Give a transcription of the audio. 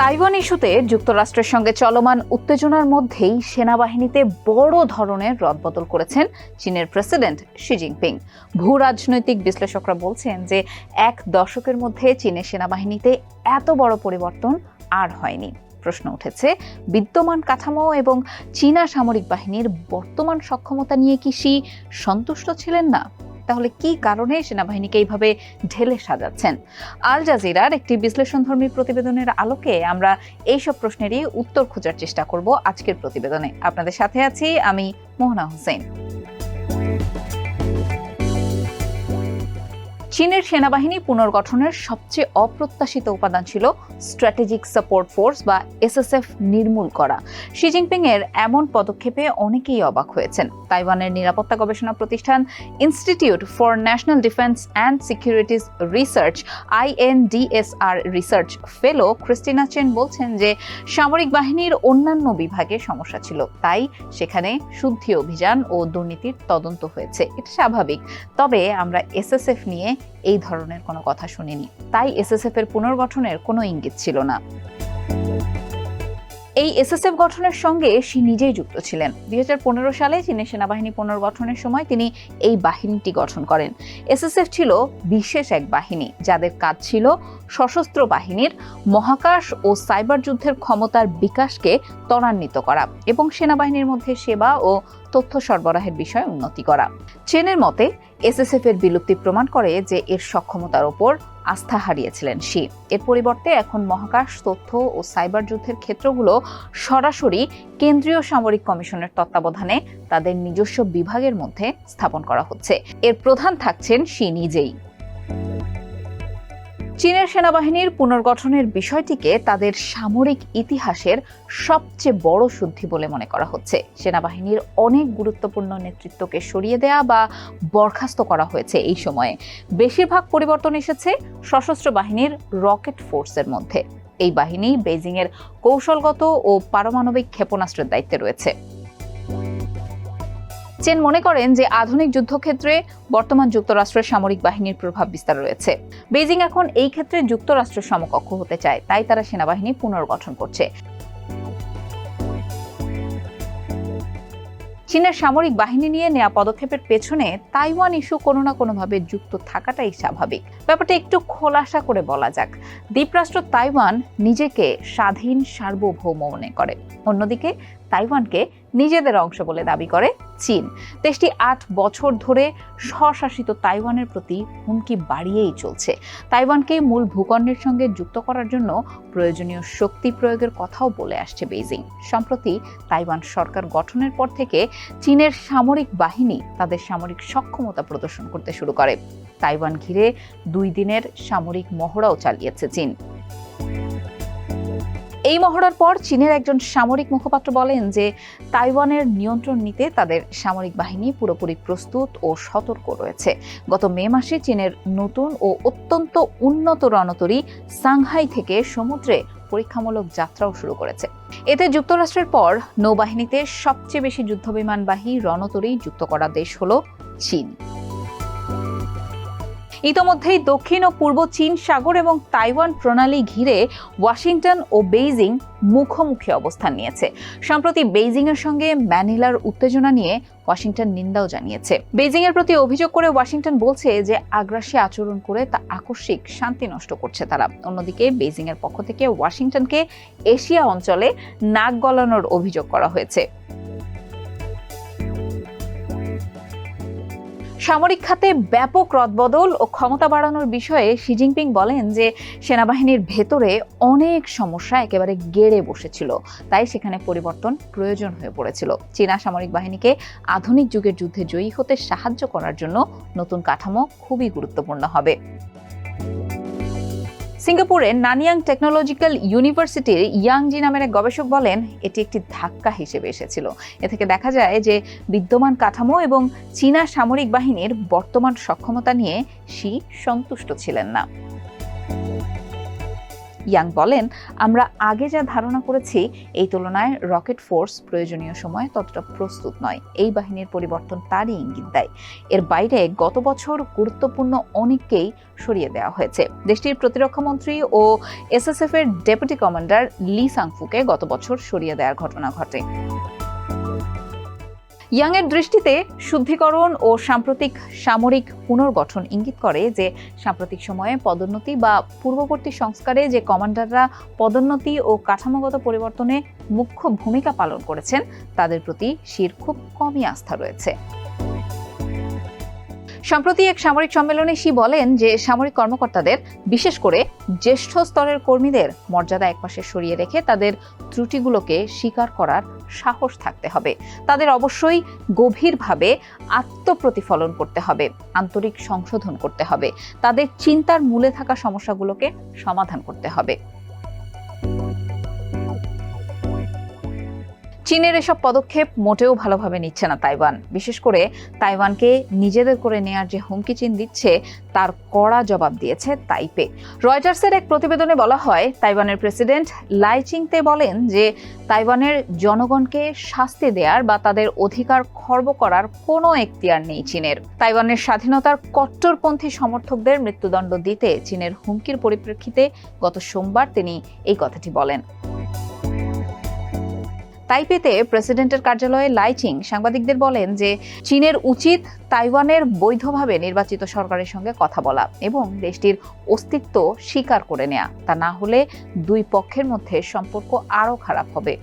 Taiwan ইস্যুতে যুক্তরাষ্ট্রের সঙ্গে চলমান উত্তেজনার মধ্যেই সেনাবাহিনীতে বড় ধরনের রদবদল করেছেন চীনের প্রেসিডেন্ট শি জিনপিং। ভূ রাজনৈতিক বিশ্লেষকরা বলছেন যে এক দশকের মধ্যে চীনের সেনাবাহিনীতে এত বড় পরিবর্তন আর হয়নি। প্রশ্ন উঠেছে, বিদ্যমান কাঠামো এবং চীনা সামরিক বাহিনীর বর্তমান সক্ষমতা নিয়ে কি শি সন্তুষ্ট ছিলেন না? তাহলে কি কারণে সেনাবাহিনীকে এইভাবে ঢেলে সাজাচ্ছেন? আল জাজিরার একটি বিশ্লেষণধর্মী প্রতিবেদনের আলোকে আমরা এইসব প্রশ্নেরই উত্তর খোঁজার চেষ্টা করব আজকের প্রতিবেদনে। আপনাদের সাথে আছি আমি মোহনা হোসেন। চীনের সেনাবাহিনী পুনর্গঠনের সবচেয়ে অপ্রত্যাশিত উপাদান ছিল স্ট্র্যাটেজিক সাপোর্ট ফোর্স বা এসএসএফ নির্মূল করা। শি জিনপিং এর এমন পদক্ষেপে অনেকেই অবাক হয়েছেন। তাইওয়ানের নিরাপত্তা গবেষণা প্রতিষ্ঠান Institute for National Defense and Securities Research INDSR research fellow Christina Chen বলছেন যে সামরিক বাহিনীর অন্যান্য বিভাগে সমস্যা ছিল, তাই সেখানে শুদ্ধি অভিযান ও দুর্নীতির তদন্ত হয়েছে। এটা স্বাভাবিক, তবে আমরা এসএসএফ নিয়ে এই ধরনের কোনো কথা শুনিনি, তাই এসএসএফ এর পুনর্গঠনের কোনো ইঙ্গিত ছিল না। এই এসএসএফ গঠনের সঙ্গে শি নিজেই যুক্ত ছিলেন। 2015 সালে চীনের সেনাবাহিনী পুনর্গঠনের সময় তিনি এই বাহিনীটি গঠন করেন। এসএসএফ ছিল বিশেষ এক বাহিনী যাদের কাজ ছিল সশস্ত্র বাহিনীর মহাকাশ ও সাইবার যুদ্ধের ক্ষমতার বিকাশকে ত্বরান্বিত করা এবং সেনাবাহিনীর মধ্যে সেবা ও তথ্য সরবরাহের বিষয়ে উন্নতি করা। চেনের মতে এসএসএফ এর বিলুপ্তি প্রমাণ করে যে এর সক্ষমতার ওপর আস্থা হারিয়েছিলেন শি। এর পরিবর্তে এখন মহাকাশ, তথ্য ও সাইবার যুদ্ধের ক্ষেত্রগুলো সরাসরি কেন্দ্রীয় সামরিক কমিশনের তত্ত্বাবধানে তাদের নিজস্ব বিভাগের মধ্যে স্থাপন করা হচ্ছে। এর প্রধান থাকছেন শি নিজেই। চীনের সেনাবাহিনীর পুনর্গঠনের বিষয়টিকে তাদের সামরিক ইতিহাসের সবচেয়ে বড় শুদ্ধি বলে মনে করা হচ্ছে। সেনাবাহিনীর অনেক গুরুত্বপূর্ণ নেতৃত্বকে সরিয়ে দেয়া বা বরখাস্ত করা হয়েছে এই সময়ে। বেশিরভাগ পরিবর্তন এসেছে সশস্ত্র বাহিনীর রকেট ফোর্সের মধ্যে। এই বাহিনী বেইজিং এর কৌশলগত ও পারমাণবিক ক্ষেপণাস্ত্রের দায়িত্বে রয়েছে। চেন মনে করেন যে আধুনিক যুদ্ধক্ষেত্রে বর্তমান যুক্তরাষ্ট্রের সামরিক বাহিনীর প্রভাব বিস্তার রয়েছে। বেইজিং এখন এই ক্ষেত্রে যুক্তরাষ্ট্রের সমকক্ষ হতে চায়, তাই তারা সেনাবাহিনী পুনর্গঠন করছে। চীনের সামরিক বাহিনী নিয়ে নেওয়া পদক্ষেপের পেছনে তাইওয়ান ইস্যু কোনো না কোনোভাবে যুক্ত থাকাটাই স্বাভাবিক। ব্যাপারটা একটু খোলাসা করে বলা যাক। দ্বীপরাষ্ট্র তাইওয়ান নিজেকে স্বাধীন সার্বভৌম মনে করে, অন্যদিকে তাইওয়ানকে নিজেদের অংশ বলে দাবি করে চীন। দেশটি 8 বছর ধরে স্বশাসিত তাইওয়ানের প্রতি হুমকি বাড়িয়েই চলছে। তাইওয়ানকে মূল ভূখণ্ডের সঙ্গে যুক্ত করার জন্য প্রয়োজনীয় শক্তি প্রয়োগের কথাও বলে আসছে বেইজিং। সম্প্রতি তাইওয়ান সরকার গঠনের পর থেকে চীনের সামরিক বাহিনী তাদের সামরিক সক্ষমতা প্রদর্শন করতে শুরু করে। তাইওয়ান ঘিরে 2 দিনের সামরিক মহড়াও চালিয়েছে চীন। এই মহড়ার পর চীনের একজন সামরিক মুখপাত্র বলেন যে তাইওয়ানের নিয়ন্ত্রণ নিতে তাদের সামরিক বাহিনী পুরোপুরি প্রস্তুত ও সতর্ক রয়েছে। গত মে মাসে চীনের নতুন ও অত্যন্ত উন্নত রণতরী সাংহাই থেকে সমুদ্রে পরীক্ষামূলক যাত্রাও শুরু করেছে। এতে যুক্তরাষ্ট্রের পর নৌবাহিনীতে সবচেয়ে বেশি যুদ্ধবিমানবাহী রণতরী যুক্ত করা দেশ হলো চীন। ইতোমধ্যেই দক্ষিণ ও পূর্ব চীন সাগর এবং তাইওয়ান প্রণালী ঘিরে ওয়াশিংটন ও বেইজিং মুখোমুখি অবস্থান নিয়েছে। সম্প্রতি বেইজিং এর সঙ্গে ম্যানিলার উত্তেজনা নিয়ে ওয়াশিংটন নিন্দাও জানিয়েছে। বেইজিং এর প্রতি অভিযোগ করে ওয়াশিংটন বলছে যে আগ্রাসী আচরণ করে তা আকস্মিক শান্তি নষ্ট করছে তারা। অন্যদিকে বেইজিং এর পক্ষ থেকে ওয়াশিংটনকে এশিয়া অঞ্চলে নাক গলানোর অভিযোগ করা হয়েছে। সামরিক খাতে ব্যাপক রদবদল ও ক্ষমতা বাড়ানোর বিষয়ে শি জিনপিং বলেন যে সেনাবাহিনীর ভেতরে অনেক সমস্যা একেবারে গেড়ে বসেছিল, তাই সেখানে পরিবর্তন প্রয়োজন হয়ে পড়েছিল। চীনা সামরিক বাহিনীকে আধুনিক যুগের যুদ্ধে জয়ী হতে সাহায্য করার জন্য নতুন কাঠামো খুবই গুরুত্বপূর্ণ হবে। সিঙ্গাপুরের নানিয়াং টেকনোলজিক্যাল ইউনিভার্সিটির ইয়াংজি নামের এক গবেষক বলেন এটি একটি ধাক্কা হিসেবে এসেছিল। এ থেকে দেখা যায় যে বিদ্যমান কাঠামো এবং চীনা সামরিক বাহিনীর বর্তমান সক্ষমতা নিয়ে শি সন্তুষ্ট ছিলেন না। ইয়াং বলেন, আমরা আগে যা ধারণা করেছি এই তুলনায় রকেট ফোর্স প্রয়োজনীয় সময়ে ততটা প্রস্তুত নয়। এই বাহিনীর পরিবর্তন তারই ইঙ্গিত দেয়। এর বাইরে গত বছর গুরুত্বপূর্ণ অনেককেই সরিয়ে দেওয়া হয়েছে। দেশটির প্রতিরক্ষা মন্ত্রী ও এসএসএফ এর ডেপুটি কমান্ডার লি সাংফুকে গত বছর সরিয়ে দেওয়ার ঘটনা ঘটে। ইয়াংয়ের দৃষ্টিতে শুদ্ধিকরণ ও সাম্প্রতিক সামরিক পুনর্গঠন ইঙ্গিত করে যে সাম্প্রতিক সময়ে পদোন্নতি বা পূর্ববর্তী সংস্কারে যে কমান্ডাররা পদোন্নতি ও কাঠামোগত পরিবর্তনে মুখ্য ভূমিকা পালন করেছেন তাদের প্রতি শির খুব কমই আস্থা রয়েছে। সম্প্রতি এক সামরিক সম্মেলনে শি বলেন যে সামরিক কর্মকর্তাদের, বিশেষ করে জ্যেষ্ঠ স্তরের কর্মীদের মর্যাদা একপাশে সরিয়ে রেখে তাদের ত্রুটিগুলোকে স্বীকার করার সাহস থাকতে হবে। তাদের অবশ্যই গভীরভাবে আত্মপ্রতিফলন করতে হবে, আন্তরিক সংশোধন করতে হবে, তাদের চিন্তার মূলে থাকা সমস্যাগুলোকে সমাধান করতে হবে। চীনের এসব পদক্ষেপ মোটেও ভালোভাবে নিচ্ছে না তাইওয়ান। বিশেষ করে তাইওয়ানকে নিজেদের করে নেয়ার যে হুমকি চীন দিচ্ছে তার কড়া জবাব দিয়েছে তাইপে। রয়টার্সের এক প্রতিবেদনে বলা হয়, তাইওয়ানের প্রেসিডেন্ট লাই চিংতে বলেন যে তাইওয়ানের জনগণকে শাস্তি দেওয়ার বা তাদের অধিকার খর্ব করার কোনো এখতিয়ার নেই চীনের। তাইওয়ানের স্বাধীনতার কট্টরপন্থী সমর্থকদের মৃত্যুদণ্ড দিতে চীনের হুমকির পরিপ্রেক্ষিতে গত সোমবার তিনি এই কথাটি বলেন। তাইপেতে প্রেসিডেন্টের কার্যালয়ে লাই চিং সাংবাদিকদের বলেন যে চীনের উচিত তাইওয়ানের বৈধভাবে নির্বাচিত সরকারের সঙ্গে কথা বলা এবং দেশটির অস্তিত্ব স্বীকার করে নেওয়া। তা না হলে দুই পক্ষের মধ্যে সম্পর্ক আরও খারাপ হবে।